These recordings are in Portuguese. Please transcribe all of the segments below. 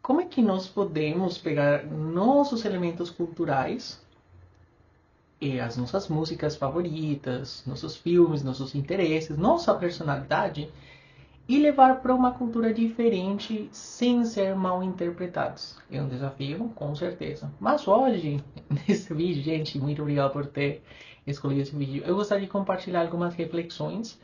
como é que nós podemos pegar nossos elementos culturais e as nossas músicas favoritas, nossos filmes, nossos interesses, nossa personalidade e levar para uma cultura diferente sem ser mal interpretados. É um desafio, com certeza. Mas hoje, nesse vídeo, gente, muito obrigado por ter escolhido esse vídeo. Eu gostaria de compartilhar algumas reflexões,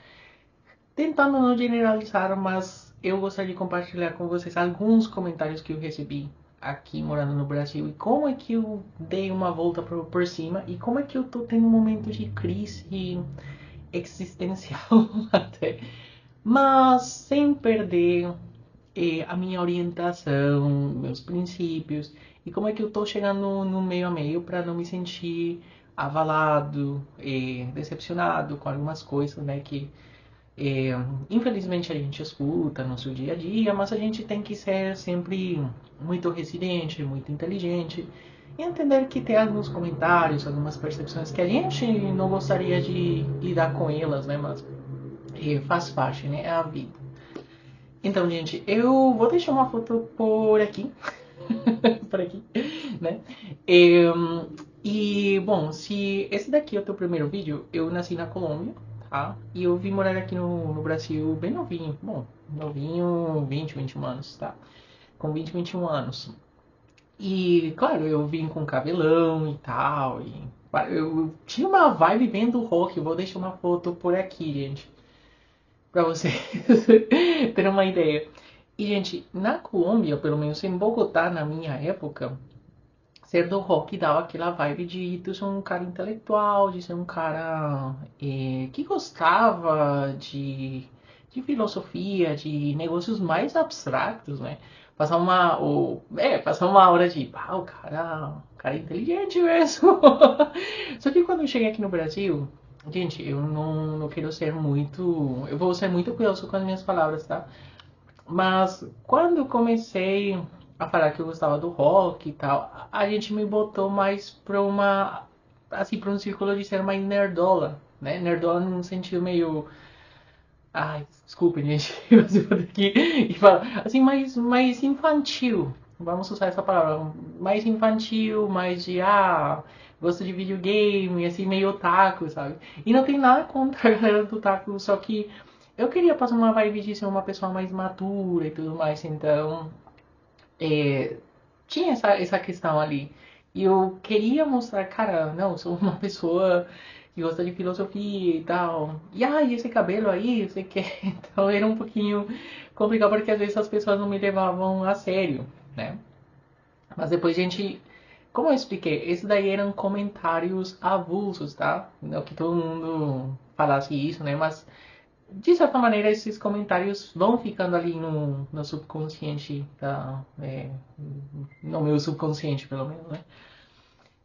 tentando não generalizar, mas eu gostaria de compartilhar com vocês alguns comentários que eu recebi aqui morando no Brasil e como é que eu dei uma volta por cima e como é que eu tô tendo um momento de crise existencial até, mas sem perder a minha orientação, meus princípios e como é que eu tô chegando no meio a meio para não me sentir avalado e decepcionado com algumas coisas, né, que infelizmente a gente escuta no seu dia a dia, mas a gente tem que ser sempre muito resiliente, muito inteligente e entender que tem alguns comentários, algumas percepções que a gente não gostaria de lidar com elas, né, mas faz parte, né, é a vida. Então, gente, eu vou deixar uma foto por aqui, por aqui, né? Bom, se esse daqui é o teu primeiro vídeo, eu nasci na Colômbia, tá? E eu vim morar aqui no Brasil bem novinho. Bom, novinho, 20, 21 anos, tá? Com 20, 21 anos. E, claro, eu vim com cabelão e tal. E eu tinha uma vibe bem do rock. Eu vou deixar uma foto por aqui, gente. Pra você ter uma ideia. E, gente, na Colômbia, pelo menos em Bogotá, na minha época, ser do rock dava aquela vibe de tu ser um cara intelectual, de ser um cara que gostava de filosofia, de negócios mais abstratos, né? Passar uma aura de, o cara é inteligente mesmo. Só que quando eu cheguei aqui no Brasil, gente, eu não quero ser muito, eu vou ser muito cuidadoso com as minhas palavras, tá? Mas quando eu comecei a falar que eu gostava do rock e tal, a gente me botou mais pra pra um círculo de ser mais nerdola, né? Nerdola num sentido meio, ai, desculpa, gente, mas eu vou ter que e falar, assim, mais infantil. Vamos usar essa palavra, mais infantil, mais de, gosto de videogame, assim, meio otaku, sabe? E não tem nada contra a galera do otaku, só que eu queria passar uma vibe de ser uma pessoa mais madura e tudo mais, então é, tinha essa questão ali. E eu queria mostrar, cara, não, eu sou uma pessoa que gosta de filosofia e tal. E esse cabelo aí, você quer? Então era um pouquinho complicado porque às vezes as pessoas não me levavam a sério, né? Mas depois a gente, como eu expliquei, esses daí eram comentários avulsos, tá? Não que todo mundo falasse isso, né? Mas de certa maneira, esses comentários vão ficando ali no subconsciente, no meu subconsciente, pelo menos, né?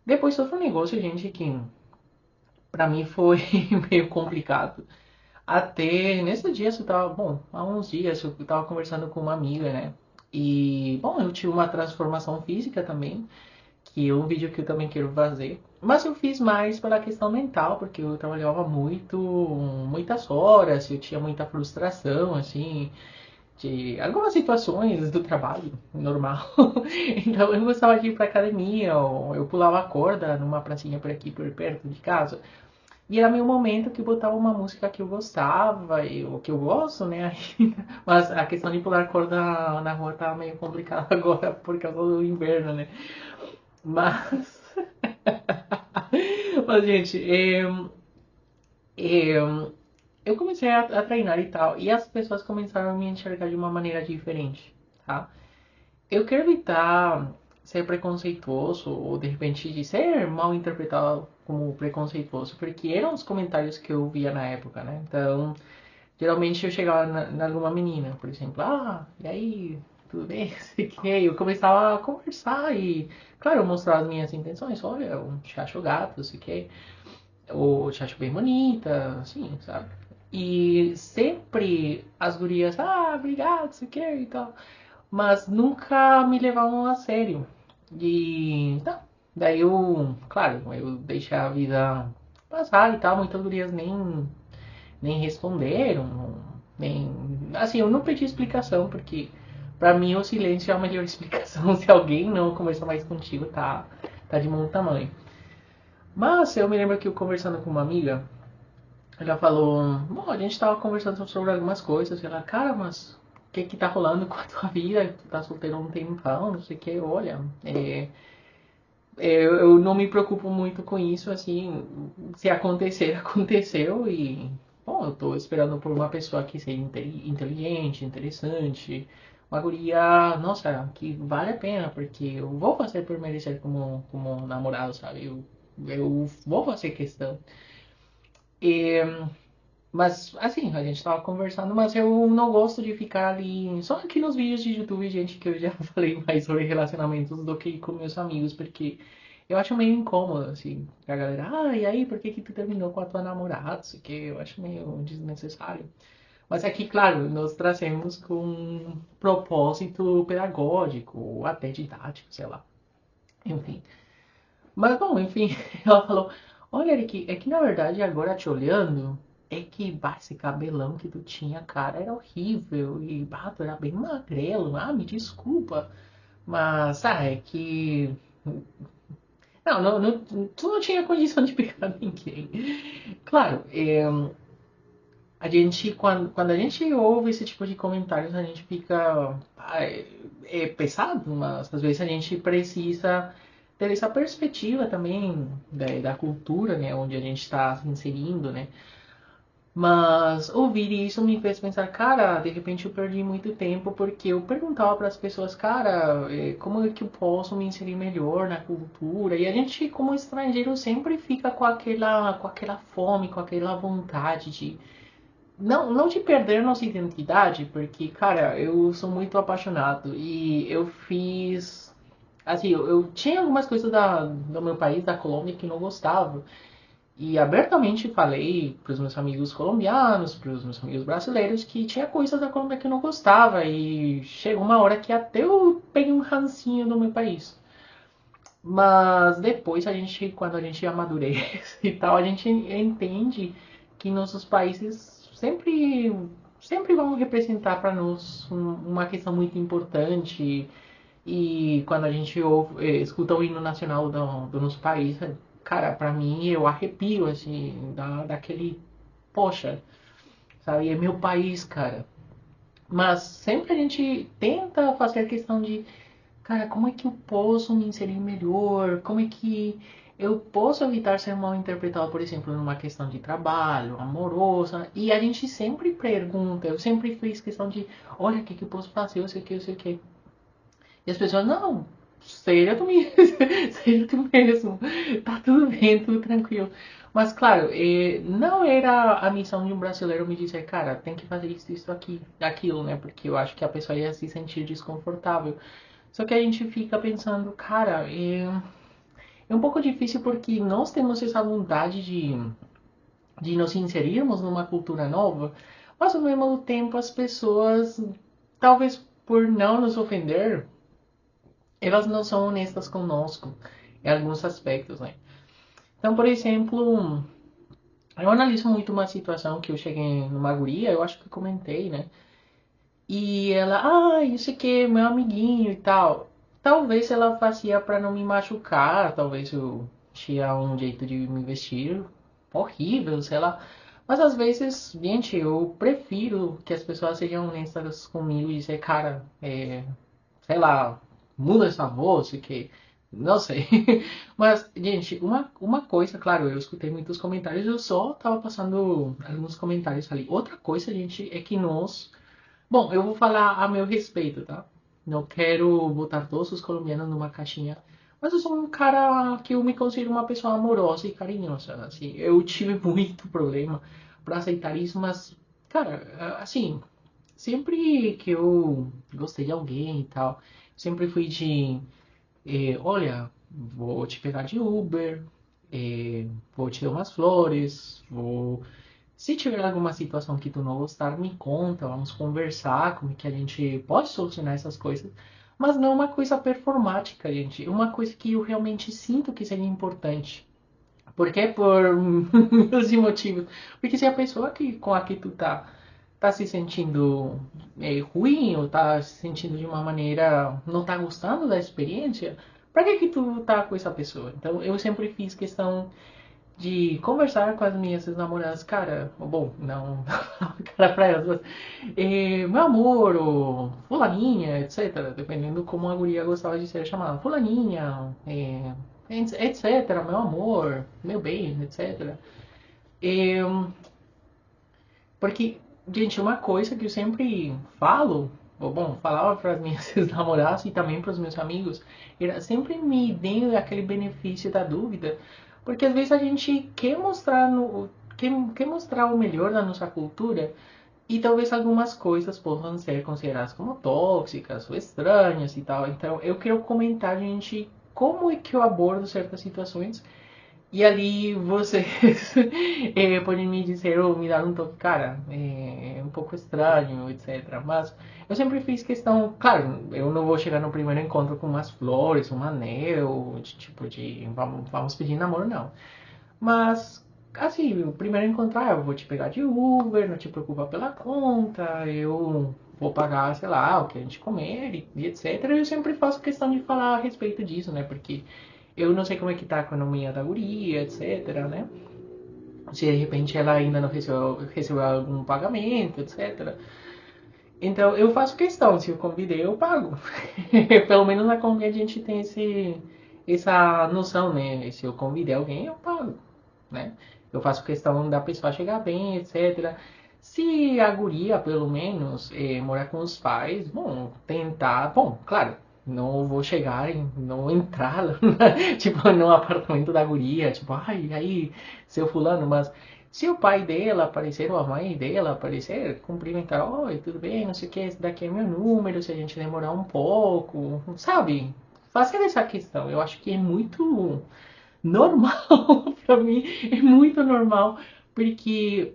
Depois outro negócio, gente, que pra mim foi meio complicado. Até nesse dia eu tava, bom, há uns dias eu tava conversando com uma amiga, né? E, bom, eu tive uma transformação física também, que é um vídeo que eu também quero fazer. Mas eu fiz mais pela questão mental, porque eu trabalhava muitas horas, eu tinha muita frustração, assim, de algumas situações do trabalho normal. Então eu gostava de ir pra academia, ou eu pulava a corda numa pracinha por aqui, por perto de casa. E era meu momento que eu botava uma música que eu gostava, e o que eu gosto, né? Mas a questão de pular corda na rua tá meio complicada agora por causa do inverno, né? Mas, mas gente, eu comecei a treinar e tal, e as pessoas começaram a me enxergar de uma maneira diferente, tá? Eu quero evitar ser preconceituoso ou de repente de ser mal interpretado como preconceituoso, porque eram os comentários que eu via na época, né? Então, geralmente eu chegava na alguma menina, por exemplo, e aí, tudo bem? Sei que eu começava a conversar e, claro, mostrar as minhas intenções, olha, eu te acho gato, sei que, ou te acho bem bonita, assim, sabe? E sempre as gurias, obrigado, sei que e tal, mas nunca me levavam a sério. E tá, daí eu, claro, eu deixei a vida passar e tal, muitas gurias nem responderam, nem. Assim, eu não pedi explicação, porque Pra mim, o silêncio é a melhor explicação. Se alguém não conversa mais contigo, tá de bom tamanho. Mas eu me lembro que eu conversando com uma amiga, ela falou, bom, a gente tava conversando sobre algumas coisas, e ela, cara, mas o que que tá rolando com a tua vida? Tu tá solteiro há um tempão, não sei o que, olha, eu não me preocupo muito com isso, assim, se acontecer, aconteceu e, bom, eu tô esperando por uma pessoa que seja inteligente, interessante, uma guria, nossa, que vale a pena, porque eu vou fazer por merecer como namorado, sabe? Eu vou fazer questão. E, mas, assim, a gente tava conversando, mas eu não gosto de ficar ali, só aqui nos vídeos de YouTube, gente, que eu já falei mais sobre relacionamentos do que com meus amigos, porque eu acho meio incômodo, assim, a galera, e aí, por que que tu terminou com a tua namorada? Isso que eu acho meio desnecessário. Mas aqui, claro, nós trazemos com um propósito pedagógico, ou até didático, sei lá. Enfim. Mas, bom, enfim, ela falou, olha, Eric, é que na verdade, agora te olhando, é que, bah, esse cabelão que tu tinha, cara, era horrível, e, bah, tu era bem magrelo, me desculpa, mas, é que não, tu não tinha condição de pegar ninguém. Claro, a gente, quando a gente ouve esse tipo de comentários, a gente fica. É pesado, mas às vezes a gente precisa ter essa perspectiva também da cultura, né, onde a gente está se inserindo, né? Mas ouvir isso me fez pensar, cara, de repente eu perdi muito tempo porque eu perguntava para as pessoas, cara, como é que eu posso me inserir melhor na cultura? E a gente, como estrangeiro, sempre fica com aquela fome, com aquela vontade de não de perder nossa identidade, porque, cara, eu sou muito apaixonado e eu fiz. Assim, eu tinha algumas coisas do meu país, da Colômbia, que não gostava. E abertamente falei para os meus amigos colombianos, para os meus amigos brasileiros, que tinha coisas da Colômbia que eu não gostava. E chegou uma hora que até eu peguei um rancinho do meu país. Mas depois quando a gente amadurece e tal, a gente entende que nossos países sempre vão representar para nós uma questão muito importante. E quando a gente escuta o hino nacional do nosso país, cara, pra mim eu arrepio, assim, daquele, poxa, sabe, é meu país, cara. Mas sempre a gente tenta fazer a questão de, cara, como é que eu posso me inserir melhor? Como é que eu posso evitar ser mal interpretado, por exemplo, numa questão de trabalho, amorosa? E a gente sempre pergunta, eu sempre fiz questão de, olha, o que eu posso fazer, eu sei o que, eu sei o que. E as pessoas, não, seja tu mesmo, seja tu mesmo, tá tudo bem, tudo tranquilo. Mas claro, não era a missão de um brasileiro me dizer, cara, tem que fazer isso aqui, aquilo, né? Porque eu acho que a pessoa ia se sentir desconfortável. Só que a gente fica pensando, cara, é um pouco difícil porque nós temos essa vontade de nos inserirmos numa cultura nova, mas ao mesmo tempo as pessoas, talvez por não nos ofender, elas não são honestas conosco em alguns aspectos, né? Então, por exemplo, eu analiso muito uma situação que eu cheguei numa guria, eu acho que eu comentei, né? E ela, isso aqui é meu amiguinho e tal. Talvez ela fazia para não me machucar, talvez eu tinha um jeito de me vestir horrível, sei lá. Mas às vezes, gente, eu prefiro que as pessoas sejam honestas comigo e dizer, cara, sei lá, muda essa voz, que não sei. Mas, gente, uma coisa, claro, eu escutei muitos comentários, eu só tava passando alguns comentários ali. Outra coisa, gente, é que nós. Bom, eu vou falar a meu respeito, tá? Não quero botar todos os colombianos numa caixinha. Mas eu sou um cara que eu me considero uma pessoa amorosa e carinhosa. Assim, eu tive muito problema para aceitar isso, mas, cara, assim, sempre que eu gostei de alguém e tal, sempre fui de, olha, vou te pegar de Uber, vou te dar umas flores, vou... Se tiver alguma situação que tu não gostar, me conta, vamos conversar, como é que a gente pode solucionar essas coisas. Mas não uma coisa performática, gente. Uma coisa que eu realmente sinto que seria importante. Porque por meus motivos. Porque se a pessoa com a que tu tá tá se sentindo ruim ou tá se sentindo de uma maneira, não tá gostando da experiência, pra que tu tá com essa pessoa? Então eu sempre fiz questão de conversar com as minhas namoradas, cara, bom, não, cara pra elas, mas, meu amor, ou fulaninha, etc, dependendo como a guria gostava de ser chamada, fulaninha, etc, meu amor, meu bem, etc. É, porque, gente, uma coisa que eu sempre falo, ou bom, falava para as minhas namoradas e também para os meus amigos, era sempre me deem aquele benefício da dúvida, porque às vezes a gente quer mostrar quer mostrar o melhor da nossa cultura e talvez algumas coisas possam ser consideradas como tóxicas ou estranhas e tal. Então, eu quero comentar, gente, como é que eu abordo certas situações e ali vocês podem me dizer ou me dar um toque, cara, é um pouco estranho, etc. Mas eu sempre fiz questão, claro, eu não vou chegar no primeiro encontro com umas flores, um anel, de tipo de vamos pedir namoro, não. Mas, assim, o primeiro encontro, eu vou te pegar de Uber, não te preocupa pela conta, eu vou pagar, sei lá, o que a gente comer e etc. Eu sempre faço questão de falar a respeito disso, né? Porque eu não sei como é que tá a economia da guria, etc, né? Se de repente ela ainda não recebeu algum pagamento, etc. Então eu faço questão, se eu convidei, eu pago. Pelo menos na Kombi a gente tem essa noção, né? Se eu convidei alguém, eu pago, né? Eu faço questão da pessoa chegar bem, etc. Se a guria, pelo menos, morar com os pais, bom, tentar. Bom, claro, não vou chegar em. Não entrar, tipo, no apartamento da guria, tipo, ai, aí, seu fulano, mas. Se o pai dela aparecer ou a mãe dela aparecer, cumprimentar, oi, tudo bem, não sei o que, esse daqui é meu número, se a gente demorar um pouco, sabe? Faça essa questão. Eu acho que é muito normal pra mim, é muito normal, porque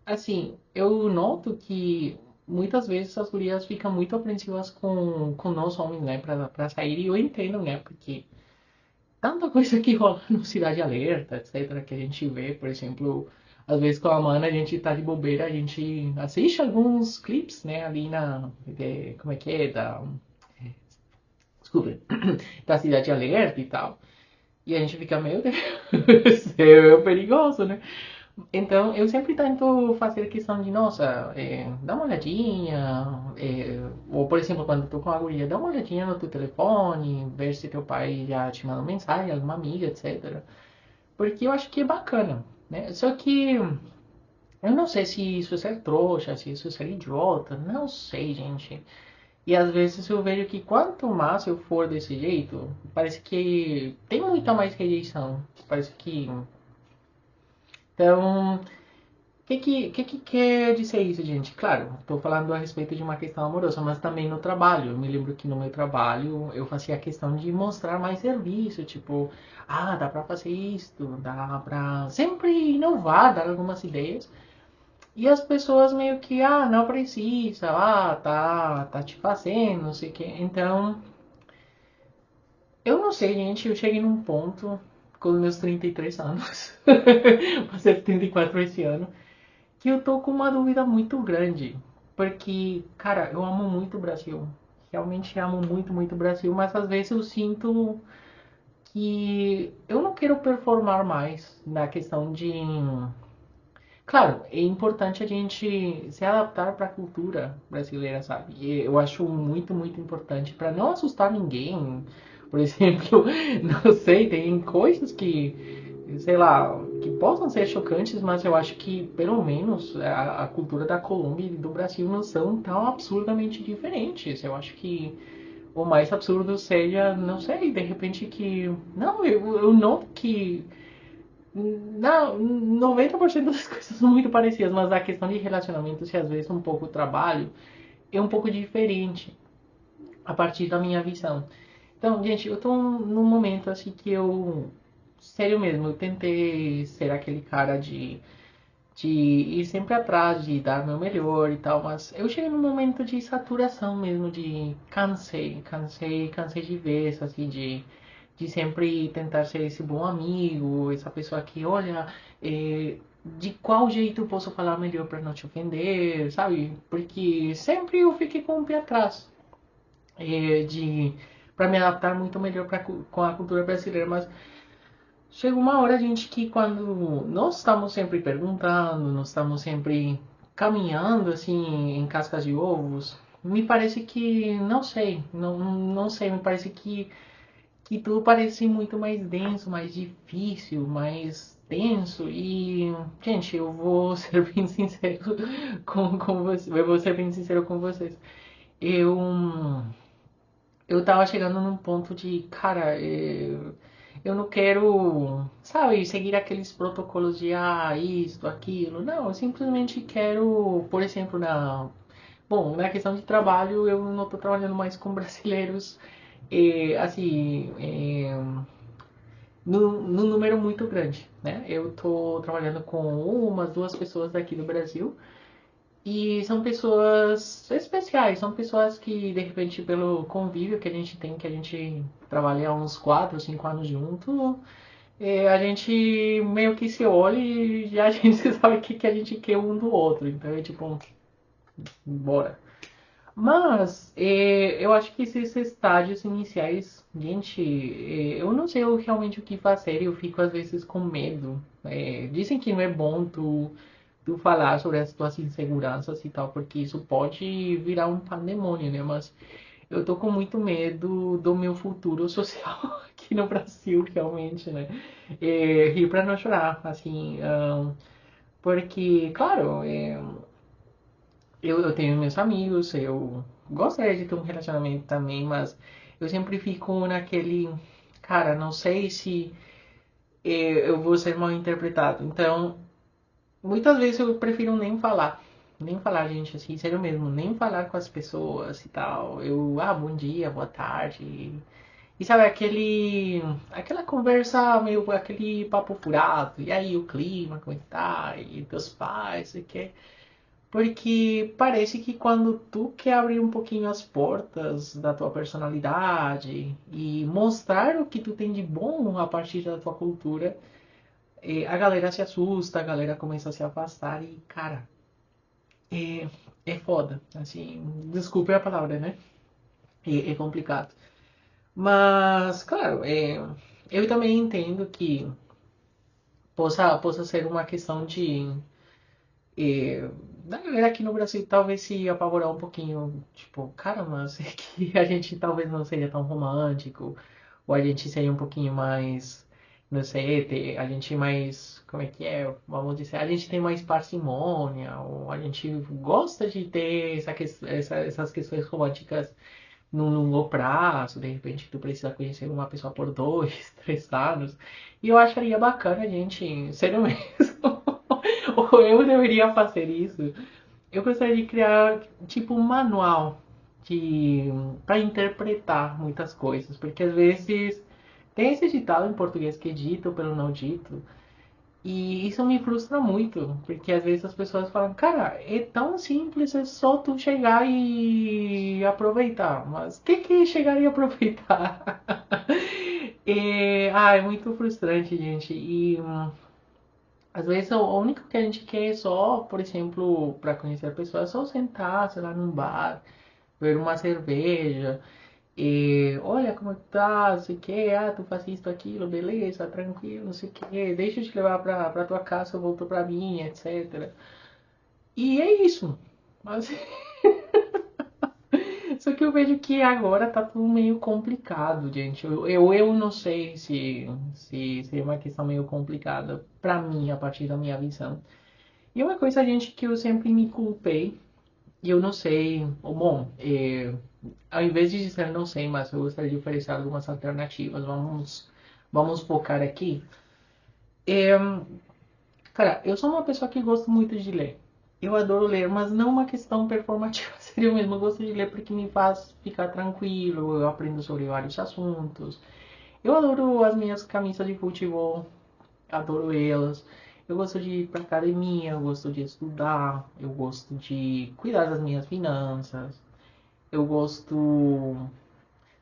assim, eu noto que muitas vezes as gurias ficam muito apreensivas com nós homens, né, pra sair, e eu entendo, né, porque tanta coisa que rola no Cidade Alerta, etc, que a gente vê, por exemplo, às vezes com a Mana a gente tá de bobeira, a gente assiste alguns clipes, né, ali como é que é, desculpa, da Cidade Alerta e tal. E a gente fica, meu Deus, é perigoso, né? Então, eu sempre tento fazer questão de, nossa, dá uma olhadinha, ou por exemplo, quando eu tô com a guria, dá uma olhadinha no teu telefone, ver se teu pai já te mandou mensagem, alguma amiga, etc. Porque eu acho que é bacana, né? Só que eu não sei se isso é ser trouxa, se isso é ser idiota, não sei, gente. E às vezes eu vejo que quanto mais eu for desse jeito, parece que tem muita mais rejeição. Parece que. Então, o que quer dizer isso, gente? Claro, estou falando a respeito de uma questão amorosa, mas também no trabalho. Eu me lembro que no meu trabalho eu fazia questão de mostrar mais serviço, tipo, dá pra fazer isso, dá pra sempre inovar, dar algumas ideias. E as pessoas meio que, não precisa, tá te fazendo, não sei o que. Então, eu não sei, gente, eu cheguei num ponto com os meus 33 anos, vou ser 34 esse ano, que eu tô com uma dúvida muito grande. Porque, cara, eu amo muito o Brasil. Realmente amo muito, muito o Brasil. Mas às vezes eu sinto que eu não quero performar mais na questão de. Claro, é importante a gente se adaptar para a cultura brasileira, sabe? E eu acho muito, muito importante para não assustar ninguém. Por exemplo, não sei, tem coisas que, sei lá, que possam ser chocantes, mas eu acho que pelo menos a cultura da Colômbia e do Brasil não são tão absurdamente diferentes. Eu acho que o mais absurdo seja, não sei, de repente que. Não, eu noto que não, 90% das coisas são muito parecidas, mas a questão de relacionamento, se às vezes um pouco o trabalho, é um pouco diferente a partir da minha visão. Então, gente, eu tô num momento assim que eu, sério mesmo, eu tentei ser aquele cara de ir sempre atrás, de dar meu melhor e tal, mas eu cheguei num momento de saturação mesmo, de cansei de ver isso, assim, de sempre tentar ser esse bom amigo, essa pessoa que, olha, de qual jeito eu posso falar melhor para não te ofender, sabe? Porque sempre eu fiquei com o pé atrás de para me adaptar muito melhor com a cultura brasileira, mas chega uma hora, gente, que quando nós estamos sempre perguntando, nós estamos sempre caminhando assim em cascas de ovos, me parece que não sei, não sei, me parece que tudo parece muito mais denso, mais difícil, mais tenso. E, gente, eu vou ser bem sincero com você, eu vou ser bem sincero com vocês. Eu, eu tava chegando num ponto de, cara, eu não quero, sabe, seguir aqueles protocolos de, isto, aquilo. Não, eu simplesmente quero, por exemplo, bom, na questão de trabalho, eu não tô trabalhando mais com brasileiros, assim, num número muito grande, né? Eu tô trabalhando com umas, duas pessoas daqui do Brasil e são pessoas especiais, são pessoas que, de repente, pelo convívio que a gente tem, que a gente trabalha há uns 4, 5 anos junto, a gente meio que se olha e já a gente sabe o que a gente quer um do outro. Então é tipo, bora. Mas eu acho que esses estágios iniciais, gente, eu não sei realmente o que fazer, eu fico às vezes com medo. Dizem que não é bom tu falar sobre as tuas inseguranças e tal, porque isso pode virar um pandemônio, né? Mas eu tô com muito medo do meu futuro social aqui no Brasil, realmente, né? Rir pra não chorar, assim, porque, claro, eu tenho meus amigos, eu gostaria de ter um relacionamento também, mas eu sempre fico naquele, cara, não sei se eu vou ser mal interpretado. Então, muitas vezes eu prefiro nem falar, gente, assim, sério mesmo, nem falar com as pessoas e tal. Bom dia, boa tarde. E sabe, aquela conversa meio, aquele papo furado. E aí, o clima, como é que tá? E teus pais, o que? Porque parece que quando tu quer abrir um pouquinho as portas da tua personalidade e mostrar o que tu tem de bom a partir da tua cultura, a galera se assusta, a galera começa a se afastar e, cara, é, é foda. Assim, desculpe a palavra, né? É complicado. Mas, claro, eu também entendo que possa ser uma questão de da galera aqui no Brasil talvez se apavorar um pouquinho, tipo, cara, mas é que a gente talvez não seja tão romântico, ou a gente seja um pouquinho mais, não sei, a gente mais, como é que é, vamos dizer, a gente tem mais parcimônia, ou a gente gosta de ter essas questões românticas num longo prazo, de repente tu precisa conhecer uma pessoa por 2, 3 anos, e eu acharia bacana a gente, sério mesmo, ou eu deveria fazer isso. Eu gostaria de criar tipo um manual de para interpretar muitas coisas, porque às vezes tem esse ditado em português que é dito pelo não dito, e isso me frustra muito, porque às vezes as pessoas falam, cara, é tão simples, é só tu chegar e aproveitar. Mas o que é chegar e aproveitar? É muito frustrante, gente. E às vezes o único que a gente quer é só, por exemplo, para conhecer a pessoa, é só sentar, sei lá, num bar, beber uma cerveja. E olha como tá, não sei o que, tu faz isso, aquilo, beleza, tranquilo, não sei o que, deixa eu te levar pra tua casa, eu volto pra minha, etc. E é isso. Mas, só que eu vejo que agora tá tudo meio complicado, gente. Eu não sei se é uma questão meio complicada pra mim, a partir da minha visão. E uma coisa, gente, que eu sempre me culpei, e eu não sei, bom, ao invés de dizer não sei, mas eu gostaria de oferecer algumas alternativas, vamos focar aqui. É, cara, eu sou uma pessoa que gosto muito de ler. Eu adoro ler, mas não uma questão performativa, seria mesmo. Eu gosto de ler porque me faz ficar tranquilo, eu aprendo sobre vários assuntos. Eu adoro as minhas camisas de futebol, adoro elas. Eu gosto de ir pra academia, eu gosto de estudar, eu gosto de cuidar das minhas finanças, eu gosto,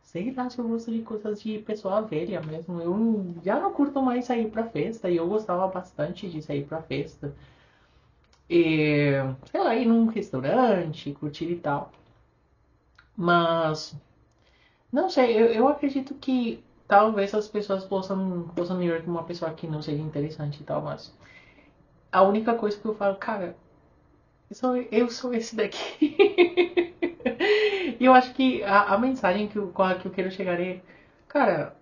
sei lá se eu gosto de coisas de pessoa velha mesmo. Eu já não curto mais sair pra festa e eu gostava bastante de sair pra festa. E, sei lá, ir num restaurante, curtir e tal. Mas, não sei, eu acredito que talvez as pessoas possam me ver como uma pessoa que não seja interessante e tal, mas a única coisa que eu falo, cara, eu sou esse daqui. E eu acho que a mensagem com a que eu quero chegar é, cara,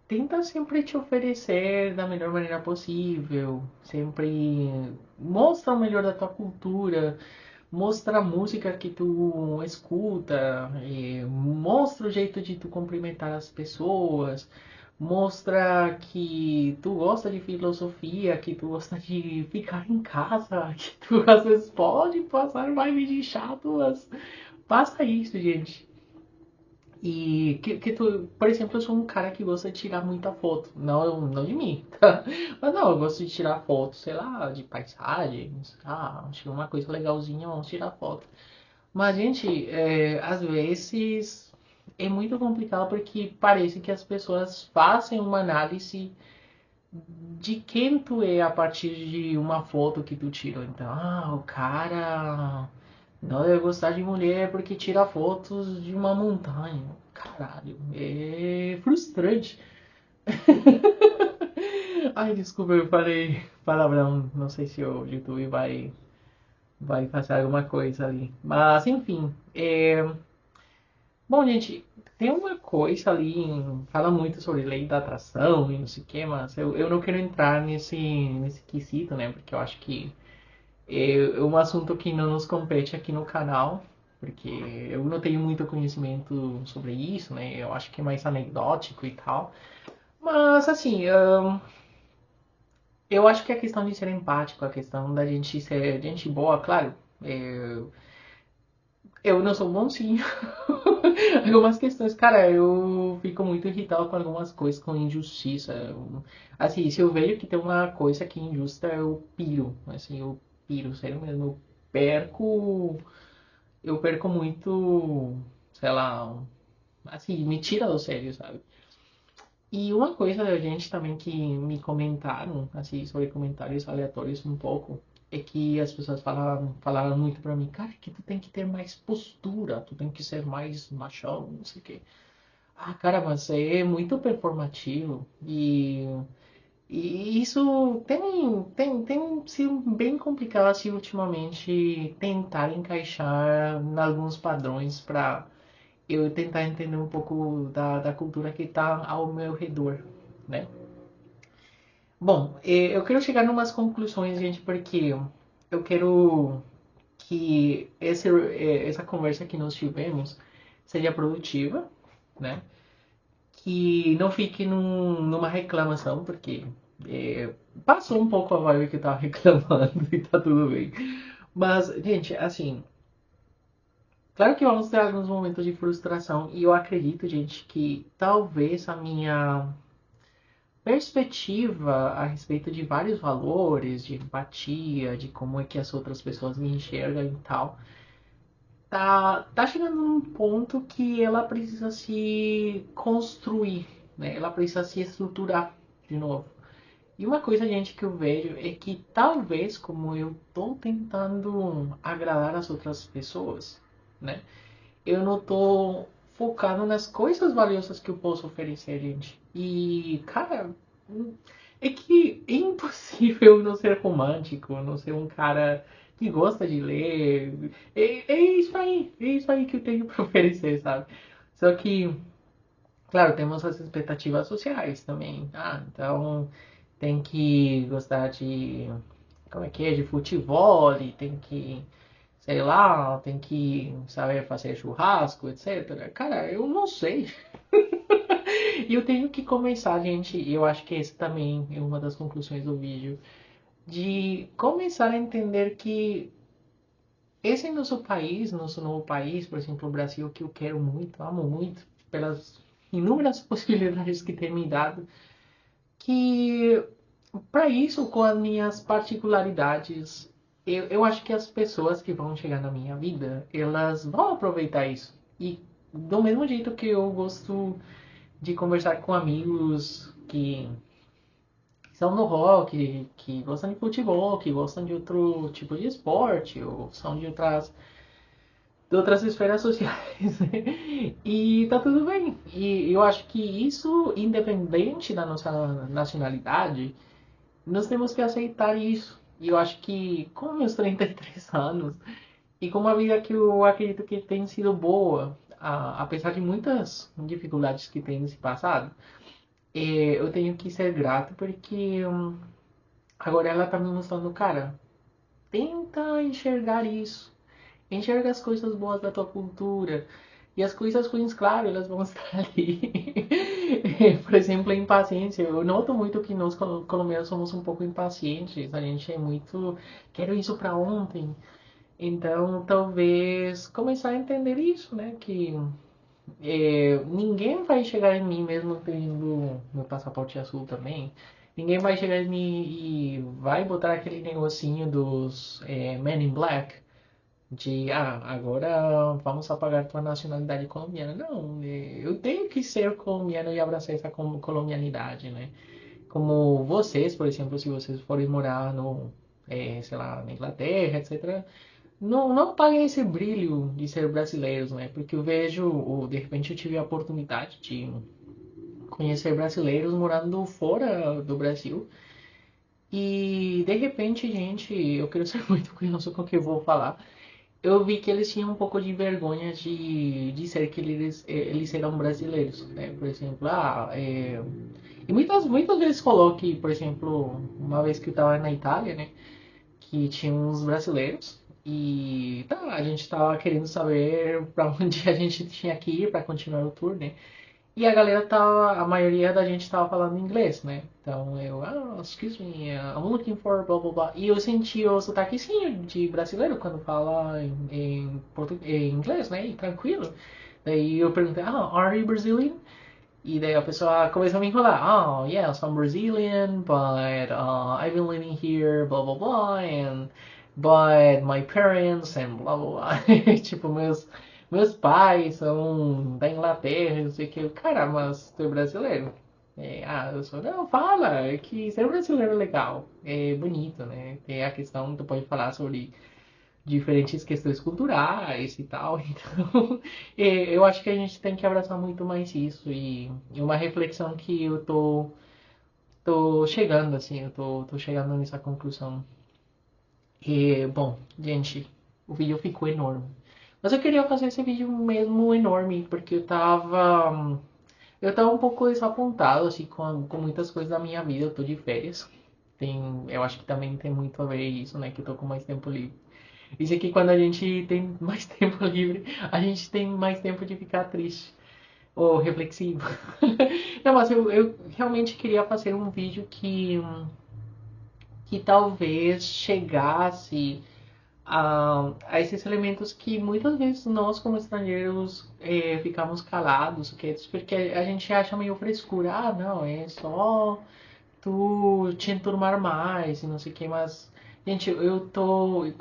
tenta sempre te oferecer da melhor maneira possível, sempre mostra o melhor da tua cultura, mostra a música que tu escuta, mostra o jeito de tu cumprimentar as pessoas, mostra que tu gosta de filosofia, que tu gosta de ficar em casa, que tu às vezes pode passar vibe de chato, mas faça isso, gente. E que tu, por exemplo, eu sou um cara que gosta de tirar muita foto. Não de mim, tá? Mas não, eu gosto de tirar foto, sei lá, de paisagens. Ah, acho que uma coisa legalzinha, vamos tirar foto. Mas, gente, às vezes é muito complicado porque parece que as pessoas fazem uma análise de quem tu é a partir de uma foto que tu tirou. Então, o cara não deve gostar de mulher porque tira fotos de uma montanha. Caralho, é frustrante. Ai, desculpa, eu falei palavrão. Não sei se o YouTube vai fazer alguma coisa ali. Mas, enfim. Bom, gente, tem uma coisa ali, fala muito sobre lei da atração e não sei o que, mas eu não quero entrar nesse quesito, né? Porque eu acho que é um assunto que não nos compete aqui no canal, porque eu não tenho muito conhecimento sobre isso, né? Eu acho que é mais anedótico e tal. Mas, assim, eu acho que a questão de ser empático, a questão da gente ser gente boa, claro, eu não sou bonzinho. Algumas questões, cara, eu fico muito irritado com algumas coisas, com injustiça. Assim, se eu vejo que tem uma coisa que é injusta, eu piro. Assim, eu piro, sério mesmo. Eu perco muito, sei lá, assim, me tira do sério, sabe? E uma coisa da gente também que me comentaram, assim, sobre comentários aleatórios um pouco, é que as pessoas falaram muito pra mim, cara, que tu tem que ter mais postura, tu tem que ser mais machão, não sei o quê. Ah, cara, mas é muito performativo e isso tem sido bem complicado assim ultimamente tentar encaixar em alguns padrões pra eu tentar entender um pouco da cultura que tá ao meu redor, né? Bom, eu quero chegar em umas conclusões, gente, porque eu quero que essa conversa que nós tivemos seja produtiva, né? Que não fique numa reclamação, porque é, passou um pouco a vibe que eu tava reclamando e tá tudo bem. Mas, gente, assim, claro que vamos ter alguns momentos de frustração e eu acredito, gente, que talvez a minha perspectiva a respeito de vários valores, de empatia, de como é que as outras pessoas me enxergam e tal, tá chegando num ponto que ela precisa se construir, né? Ela precisa se estruturar de novo. E uma coisa, gente, que eu vejo é que talvez como eu tô tentando agradar as outras pessoas, né? Eu não tô focado nas coisas valiosas que eu posso oferecer, gente. E, cara, é que é impossível não ser romântico, não ser um cara que gosta de ler. É isso aí que eu tenho pra oferecer, sabe? Só que, claro, temos as expectativas sociais também. Então tem que gostar de, como é que é, de futebol, tem que, sei lá, tem que saber fazer churrasco, etc. Cara, eu não sei. E eu tenho que começar, gente, e eu acho que esse também é uma das conclusões do vídeo, de começar a entender que esse nosso país, nosso novo país, por exemplo, o Brasil, que eu quero muito, amo muito, pelas inúmeras possibilidades que tem me dado, que para isso, com as minhas particularidades, eu acho que as pessoas que vão chegar na minha vida, elas vão aproveitar isso. E do mesmo jeito que eu gosto de conversar com amigos que são do rock, que gostam de futebol, que gostam de outro tipo de esporte, ou são de outras esferas sociais. E tá tudo bem. E eu acho que isso, independente da nossa nacionalidade, nós temos que aceitar isso. E eu acho que com meus 33 anos, e com uma vida que eu acredito que tem sido boa, apesar de muitas dificuldades que tem nesse passado, eu tenho que ser grato porque agora ela tá me mostrando, cara, tenta enxergar isso. Enxerga as coisas boas da tua cultura. E as coisas ruins, claro, elas vão estar ali. Por exemplo, a impaciência. Eu noto muito que nós colombianos somos um pouco impacientes. A gente é muito. Quero isso pra ontem. Então, talvez começar a entender isso, né? Que ninguém vai chegar em mim mesmo tendo meu passaporte azul também. Ninguém vai chegar em mim e vai botar aquele negocinho dos Men in Black de agora vamos apagar tua nacionalidade colombiana. Não, eu tenho que ser colombiano e abraçar essa colombianidade, né? Como vocês, por exemplo, se vocês forem morar no, sei lá, na Inglaterra, etc., não paguem esse brilho de ser brasileiros, né? Porque eu vejo, ou de repente eu tive a oportunidade de conhecer brasileiros morando fora do Brasil. E de repente, gente, eu quero ser muito cuidadoso com o que eu vou falar. Eu vi que eles tinham um pouco de vergonha de dizer que eles eram brasileiros, né? Por exemplo, e muitas vezes falou que, por exemplo, uma vez que eu estava na Itália, né? Que tinha uns brasileiros e tá, a gente tava querendo saber para onde a gente tinha que ir para continuar o tour, né? E a galera tava, a maioria da gente tava falando inglês, né? Então eu, excuse me, I'm looking for blah blah blah. E eu senti o sotaquezinho de brasileiro quando fala em inglês, né? E tranquilo. Daí eu perguntei, are you Brazilian? E daí a pessoa começou a me enrolar. Oh, yes, I'm Brazilian, but I've been living here, blah blah blah, and but my parents and blah blah blah. Tipo, meus pais são da Inglaterra, não sei o que. Cara, mas tu é brasileiro? Eu sou. Não, fala, é que ser brasileiro é legal, é bonito, né? Tem a questão, tu pode falar sobre diferentes questões culturais e tal. Então, eu acho que a gente tem que abraçar muito mais isso. E uma reflexão que eu tô chegando, assim, tô chegando nessa conclusão. Bom, gente, o vídeo ficou enorme. Mas eu queria fazer esse vídeo mesmo enorme, porque eu tava um pouco desapontado, assim, com muitas coisas da minha vida. Eu tô de férias. Eu acho que também tem muito a ver isso, né? Que eu tô com mais tempo livre. Isso aqui, quando a gente tem mais tempo livre, a gente tem mais tempo de ficar triste ou reflexivo. Não, mas eu realmente queria fazer um vídeo que talvez chegasse a esses elementos que muitas vezes nós, como estrangeiros, ficamos calados, porque a gente acha meio frescura. Não, é só tu te enturmar mais e não sei o que, mas, gente, eu tô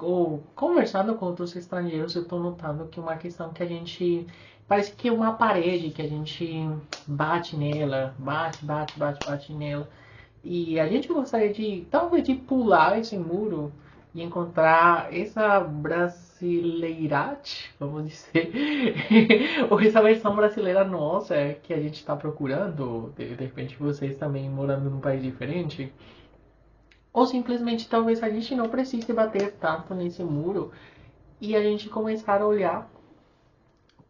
conversando com outros estrangeiros, eu tô notando que uma questão que a gente parece que é uma parede que a gente bate nela, bate nela. E a gente gostaria de, talvez, de pular esse muro e encontrar essa brasileirate, vamos dizer, ou essa versão brasileira nossa que a gente está procurando, de repente vocês também morando num país diferente, ou simplesmente talvez a gente não precise bater tanto nesse muro e a gente começar a olhar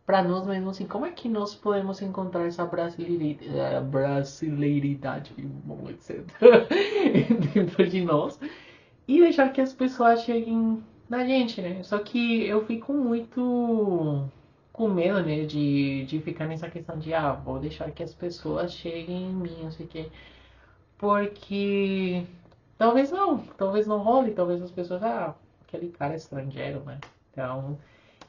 para nós mesmos assim, como é que nós podemos encontrar essa brasileiridade, etc., dentro de nós e deixar que as pessoas cheguem na gente, né? Só que eu fico muito com medo, né, de ficar nessa questão de, vou deixar que as pessoas cheguem em mim, não sei o quê. Porque talvez não role, talvez as pessoas, aquele cara é estrangeiro, né? Então,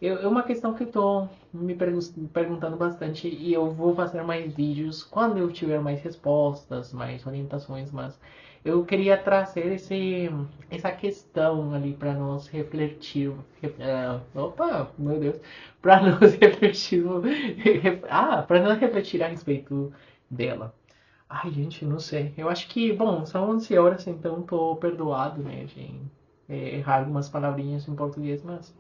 É uma questão que eu tô me perguntando bastante e eu vou fazer mais vídeos quando eu tiver mais respostas, mais orientações, mas eu queria trazer essa questão ali para nós refletir. Opa, meu Deus! Para nós refletir. Para nós refletir a respeito dela. Ai, gente, não sei. Eu acho que, bom, são 11 horas, então tô perdoado, né, de errar algumas palavrinhas em português, mas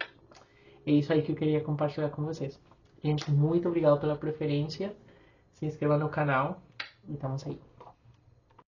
é isso aí que eu queria compartilhar com vocês. Gente, muito obrigado pela preferência. Se inscreva no canal e estamos aí.